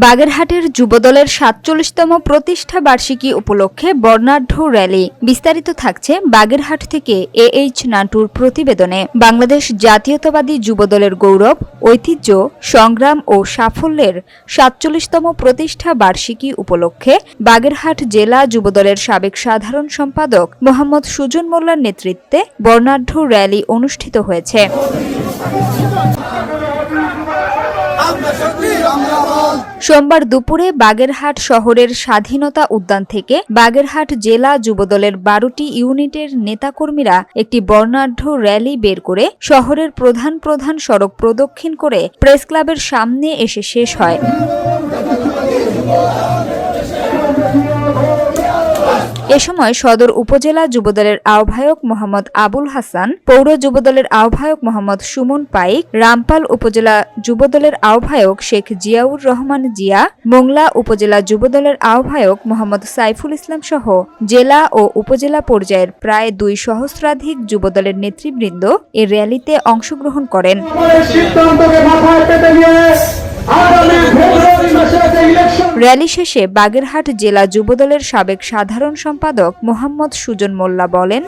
বাগেরহাটের যুবদলের ৪৭তম প্রতিষ্ঠা বার্ষিকী উপলক্ষে বর্ণাঢ্য র্যালি। বিস্তারিত থাকছে বাগেরহাট থেকে AH নান্টুর প্রতিবেদনে। বাংলাদেশ জাতীয়তাবাদী যুবদলের গৌরব, ঐতিহ্য, সংগ্রাম ও সাফল্যের ৪৭তম প্রতিষ্ঠা বার্ষিকী উপলক্ষে বাগেরহাট জেলা যুবদলের সাবেক সাধারণ সম্পাদক মোহাম্মদ সুজন মোল্লার নেতৃত্বে বর্ণাঢ্য র্যালি অনুষ্ঠিত হয়েছে। সোমবার দুপুরে বাগেরহাট শহরের স্বাধীনতা উদ্যান থেকে বাগেরহাট জেলা যুবদলের ১২টি ইউনিটের নেতাকর্মীরা একটি বর্ণাঢ্য র্যালি বের করে শহরের প্রধান প্রধান সড়ক প্রদক্ষিণ করে প্রেস ক্লাবের সামনে এসে শেষ হয়। এ সময় সদর উপজেলা যুবদলের আহ্বায়ক মোহাম্মদ আবুল হাসান, পৌর যুবদলের আহ্বায়ক মোহাম্মদ সুমন পাইক, রামপাল উপজেলা যুবদলের আহ্বায়ক শেখ জিয়াউর রহমান জিয়া, মোংলা উপজেলা যুবদলের আহ্বায়ক মোহাম্মদ সাইফুল ইসলাম সহ জেলা ও উপজেলা পর্যায়ের প্রায় ২ সহস্রাধিক যুবদলের নেতৃবৃন্দ এ র্যালিতে অংশগ্রহণ করেন। র্যালি শেষে বাগেরহাট জেলা যুবদলের সাবেক সাধারণ সম্পাদক মোহাম্মদ সুজন মোল্লা বলেন,